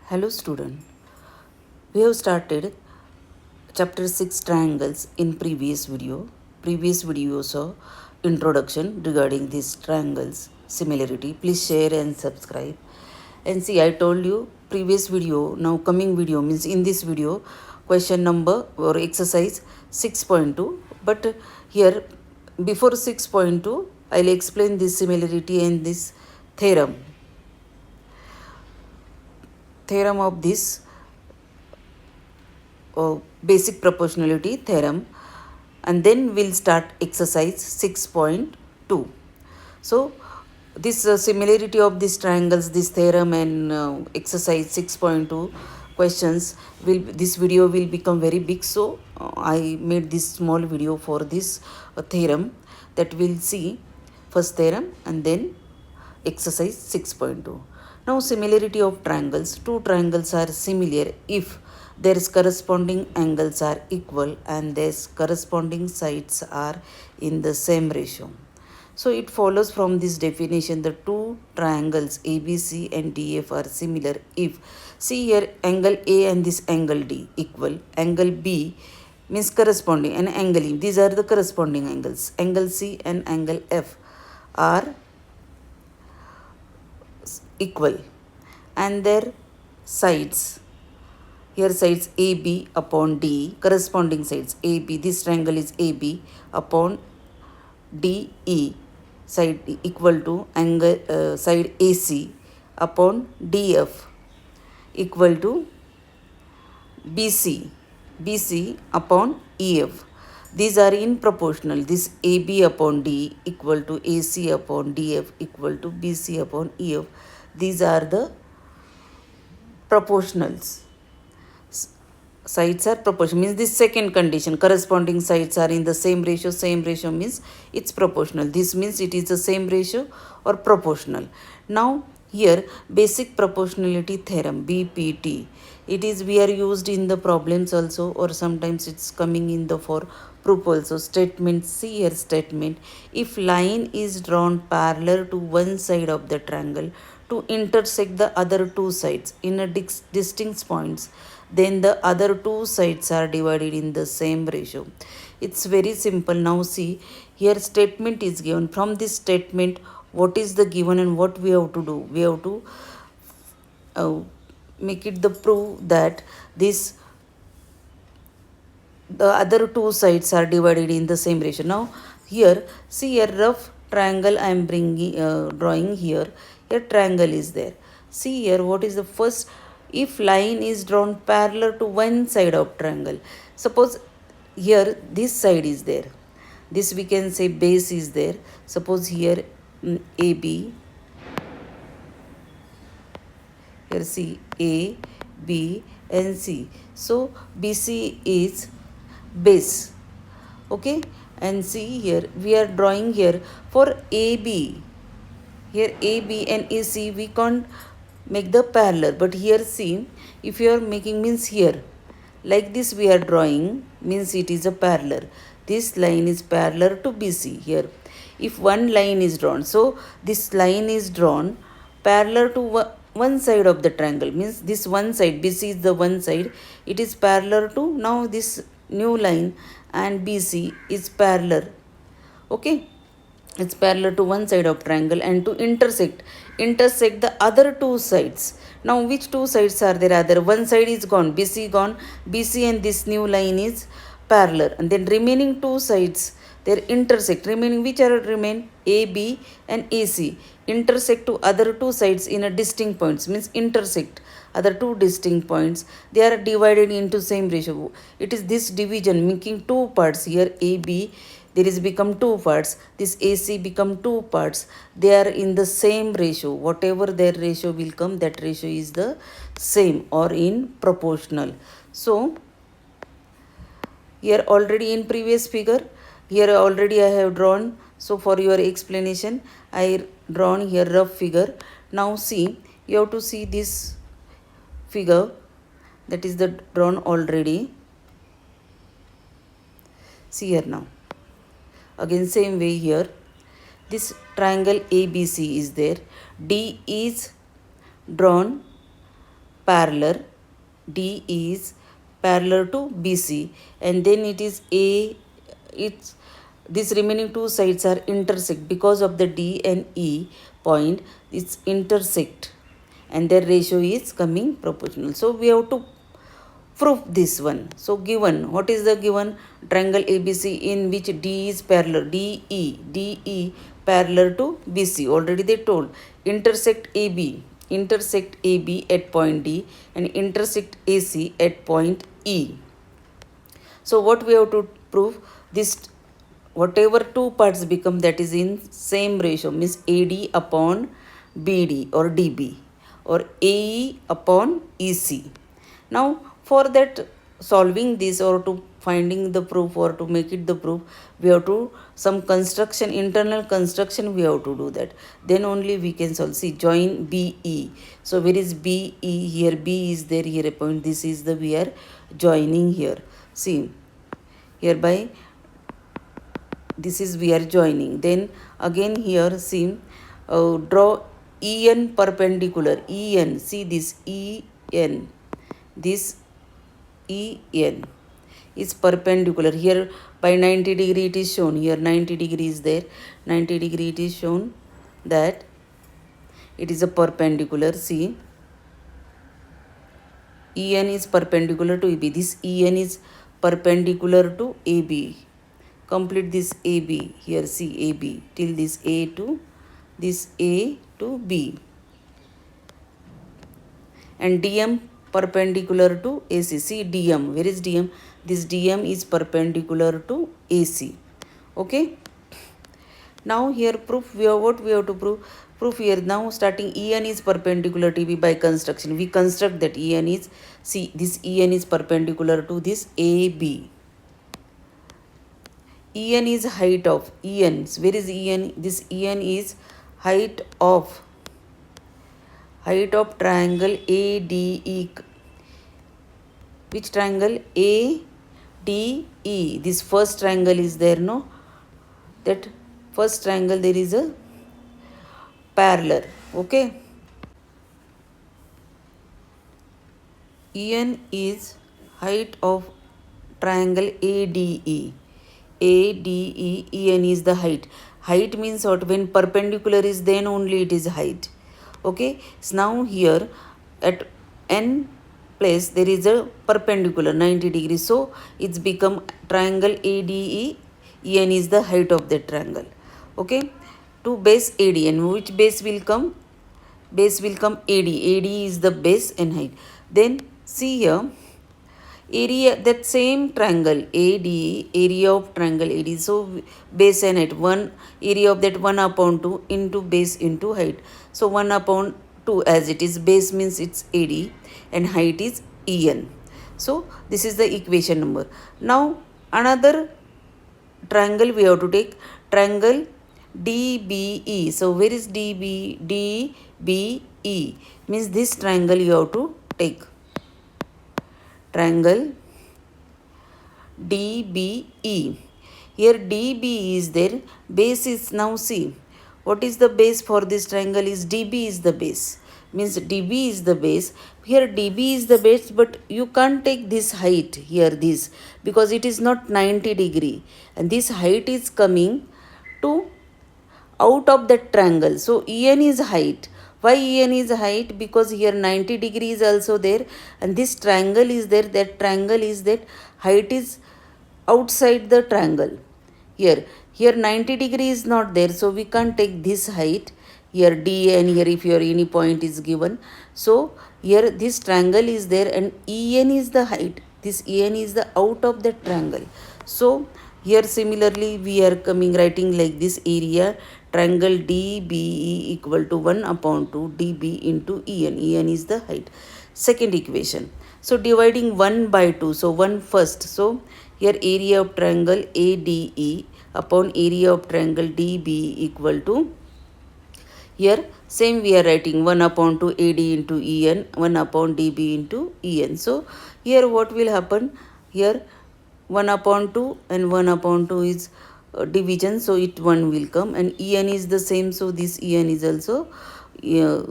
Hello student, we have started chapter 6 triangles in previous video. Previous video saw introduction regarding these triangles similarity. Please share and subscribe. And see, I told you previous video, now coming video means in this video question number or exercise 6.2, but here before 6.2 I'll explain this similarity and this theorem of this basic proportionality theorem, and then we'll start exercise 6.2. So this similarity of these triangles, this theorem and exercise 6.2 questions this video will become very big, so I made this small video for this theorem that we'll see first theorem and then exercise 6.2. Now similarity of triangles. Two triangles are similar if their corresponding angles are equal and their corresponding sides are in the same ratio. So it follows from this definition the two triangles ABC and DF are similar if, see here, angle A and this angle D equal, angle B means corresponding, and angle E, these are the corresponding angles, angle C and angle F are equal, and their sides, here sides AB upon D, corresponding sides AB, this triangle is AB upon DE, side equal to angle side AC upon DF equal to BC upon EF. These are in proportional. This AB upon D equal to AC upon DF equal to BC upon EF. These are the proportionals. Sides are proportional means this second condition, corresponding sides are in the same ratio. Same ratio means it's proportional. This means it is the same ratio or proportional. Now here basic proportionality theorem, BPT, it is we are used in the problems also, or sometimes it's coming in the for proof also. Statement, see here statement, if line is drawn parallel to one side of the triangle to intersect the other two sides in a distinct points, then the other two sides are divided in the same ratio. It's very simple. Now see, here statement is given. From this statement, what is the given and what we have to do? We have to make it the proof that this the other two sides are divided in the same ratio. Now here see a rough triangle I am bringing drawing here. A triangle is there. See here what is the first, if line is drawn parallel to one side of triangle. Suppose here this side is there. This we can say base is there. Suppose here AB. Here see A, B and C. So BC is base. Okay, and see here we are drawing here for AB. Here AB and AC we can't make the parallel, but here see, if you are making means here like this we are drawing means it is a parallel. This line is parallel to BC. Here if one line is drawn, so this line is drawn parallel to one side of the triangle, means this one side, BC is the one side, it is parallel to now this new line, and BC is parallel. Okay, it's parallel to one side of triangle and to intersect the other two sides. Now which two sides are there? Other one side is gone, BC and this new line is parallel, and then remaining two sides they intersect. Remaining which are remain? AB and AC intersect to other two sides in a distinct points, means intersect other two distinct points. They are divided into same ratio. It is this division making two parts. Here AB there is become two parts. This AC become two parts. They are in the same ratio. Whatever their ratio will come, that ratio is the same or in proportional. So here already in previous figure, here already I have drawn. So for your explanation, I drawn here rough figure. Now see, you have to see this figure that is the drawn already. See here now. Again same way here. This triangle ABC is there. D is drawn parallel, D is parallel to BC, and then it is A, it's these remaining two sides are intersect because of the D and E point, it's intersect and their ratio is coming proportional. So we have to prove this one. So given, what is the given? Triangle ABC in which D is parallel, DE parallel to BC, already they told. Intersect AB at point D and intersect AC at point E. So what we have to prove? This whatever two parts become, that is in same ratio, means AD upon BD or DB or AE upon EC. Now for that, solving this or to finding the proof or to make it the proof, we have to some construction, internal construction we have to do that. Then only we can solve. See, join BE. So where is BE? Here B is there, here a point. This is the we are joining here. See, hereby this is we are joining. Then again here see, draw EN perpendicular. EN, see this EN, this EN is perpendicular. Here by 90 degree it is shown. Here 90 degree is there. 90 degree it is shown that it is a perpendicular. See, EN is perpendicular to EB. This EN is perpendicular to AB. Complete this AB. Here see AB till this A to B. And DM perpendicular to AC. See DM. Where is DM? This DM is perpendicular to AC. Okay. Now here proof, we have what we have to prove? Proof here now starting EN is perpendicular to EB by construction. We construct that EN is, see this EN is perpendicular to this AB. EN is height of EN. Where is EN? This EN is height of triangle ADE. Which triangle? ADE. This first triangle is there, no? That first triangle there is a parallel. Okay. EN is height of triangle ADE. ADE, EN is the height. Height means what? When perpendicular is, then only it is height. Okay. So now here at N place there is a perpendicular 90 degrees. So it's become triangle ADE. EN is the height of that triangle. Okay. To base AD, and which base will come? Base will come AD. AD is the base and height. Then see here, area, that same triangle AD, area of triangle AD. So base and height, one area of that 1 upon 2 into base into height. So 1 upon 2 as it is, base means it's AD and height is EN. So this is the equation number. Now another triangle we have to take, triangle DBE. So where is DB? DBE means this triangle you have to take. Triangle DBE. Here DB is there. Base is, now see, what is the base for this triangle is DB is the base. Means DB is the base. Here DB is the base, but you can't take this height here, this, because it is not 90 degree. And this height is coming to out of that triangle. So EN is height. Why EN is height? Because here 90 degree is also there and this triangle is there. That triangle is that height is outside the triangle. Here 90 degree is not there. So we can't take this height. Here D and here if your any point is given. So here this triangle is there and EN is the height. This EN is the out of the triangle. So here similarly we are coming writing like this, area triangle DBE equal to 1 upon 2 DB into EN. EN is the height. Second equation. So dividing 1 by 2. So 1 first. So here area of triangle ADE upon area of triangle DB equal to, here same we are writing 1 upon 2 AD into EN, 1 upon DB into EN. So here what will happen? Here 1 upon 2 and 1 upon 2 is division, so it 1 will come and EN is the same, so this EN is also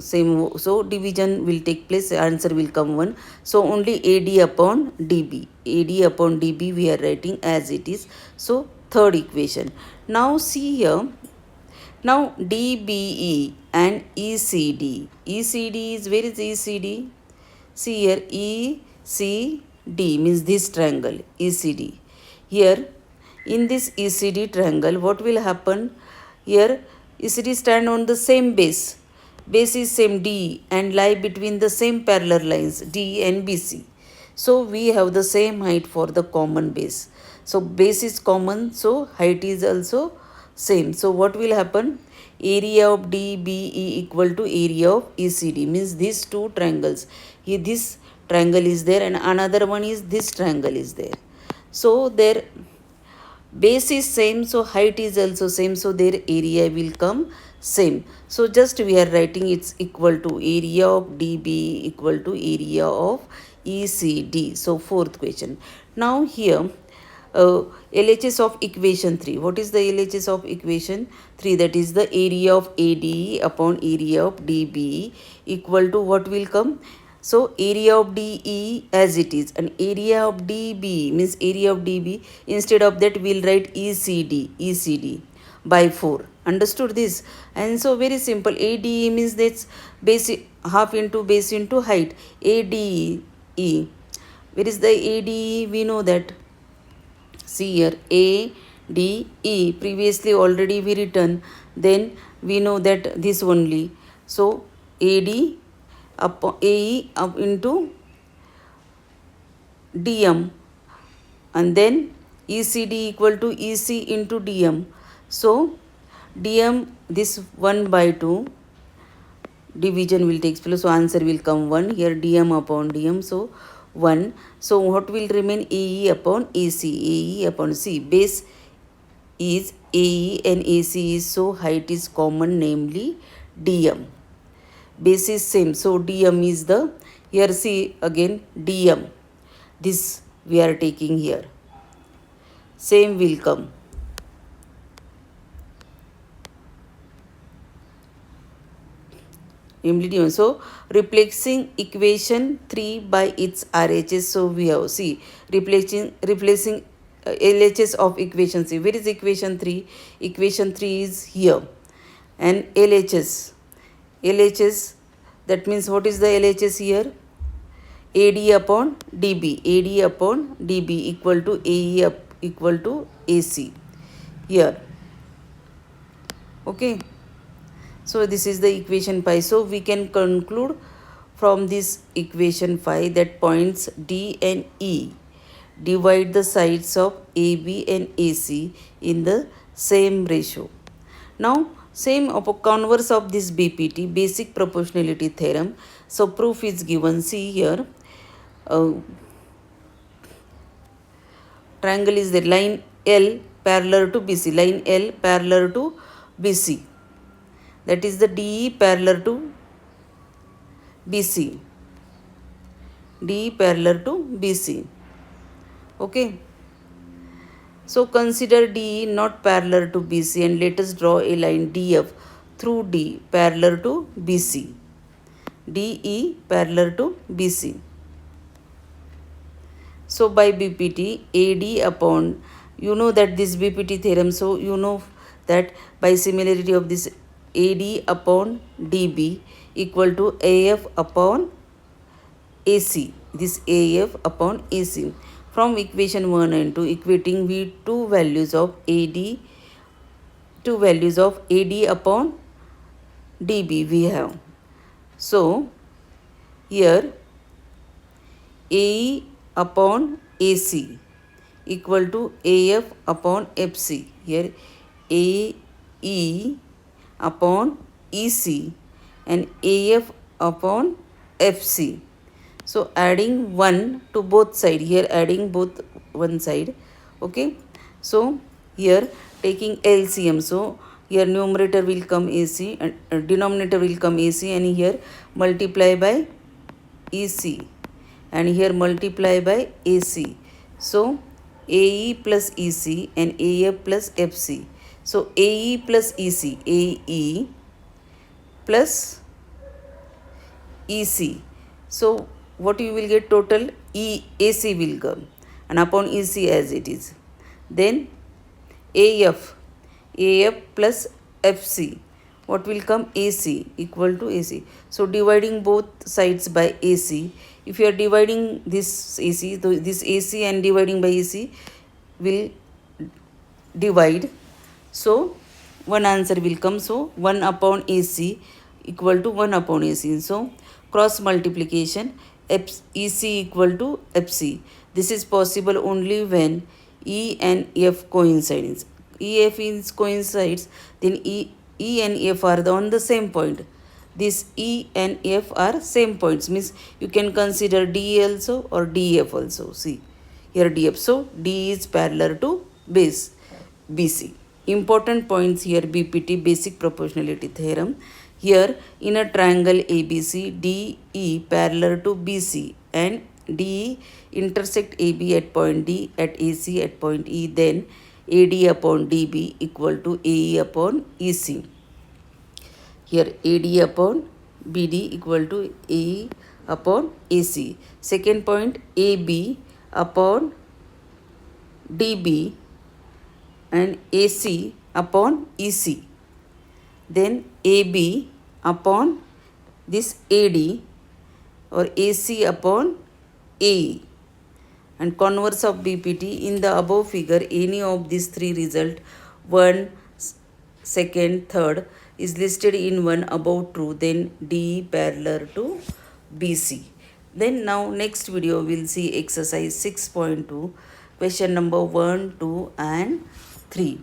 same, so division will take place, answer will come 1. So only AD upon DB, AD upon DB we are writing as it is. So third equation. Now see here, now DBE and ECD. ECD is, where is ECD? See here, ECD means this triangle, ECD. Here, in this ECD triangle, what will happen? Here, ECD stand on the same base. Base is same D and lie between the same parallel lines D and BC. So, we have the same height for the common base. So, base is common, so height is also same. So, what will happen? Area of DBE equal to area of ECD, means these two triangles. Here this triangle is there and another one is this triangle is there. So their base is same, so height is also same, so their area will come same. So just we are writing it's equal to area of DB equal to area of ECD. So fourth question. Now here LHS of equation 3. What is the LHS of equation 3? That is the area of AD upon area of DB equal to what will come? So area of DE as it is, and area of DB means area of DB, instead of that we'll write ECD by 4. Understood this? And so very simple, ADE means that's base half into base into height. ADE, where is the ADE? We know that. See here, ADE previously already we written, then we know that this only. So AD upon AE up into DM, and then ECD equal to EC into DM. So DM, this 1 by 2 division will take place, so answer will come 1. Here DM upon DM, so 1. So what will remain? AE upon AC, AE upon C. Base is AE and AC is, so height is common, namely DM. Base is same, so DM is the, here see again DM, this we are taking here, same will come. So replacing equation 3 by its RHS. So we have, see, replacing LHS of equation 3. Where is equation 3? Equation 3 is here, and LHS, that means what is the LHS here? AD upon DB, AD upon DB equal to AE equal to AC here. Okay. So this is the equation 5. So we can conclude from this equation 5 that points D and E divide the sides of AB and AC in the same ratio. Now same converse of this BPT, basic proportionality theorem. So proof is given. See here, triangle is the line L parallel to BC, line L parallel to BC. That is the DE parallel to BC. DE parallel to BC. Okay. So consider DE not parallel to BC and let us draw a line DF through D parallel to BC. DE parallel to BC. So by BPT, AD upon, you know that this BPT theorem, so you know that by similarity of this AD upon DB equal to AF upon AC. This AF upon AC. From equation 1 and 2, equating we two values of AD upon DB we have. So here AE upon AC equal to AF upon FC. Here AE upon EC and AF upon FC. So adding 1 to both side, here adding both one side. Okay. So here taking LCM, so here numerator will come AC and denominator will come AC, and here multiply by EC and here multiply by AC. So AE plus EC and AF plus FC. So AE plus EC, AE plus EC. So what you will get total AC will come and upon EC as it is. Then AF plus FC. What will come? AC equal to AC. So dividing both sides by AC. If you are dividing this AC, this AC and dividing by AC will divide. So one answer will come. So 1 upon AC equal to 1 upon AC. So cross multiplication EC equal to FC. This is possible only when E and F coincides. EF is coincides, then E and F are on the same point. This E and F are same points, means you can consider D also or DF also. See here DF. So D is parallel to base BC. Important points here, BPT, basic proportionality theorem. Here in a triangle ABC, DE parallel to BC and DE intersect AB at point D at AC at point E, then AD upon DB equal to AE upon EC. Here AD upon BD equal to AE upon AC. Second point, AB upon DB and AC upon EC. Then AB upon this AD or AC upon AE. And converse of BPT, in the above figure any of these three result, 1, 2nd, 3rd is listed in one above true, then D parallel to BC. Then now next video we'll see exercise 6.2, question number 1, 2 and 3.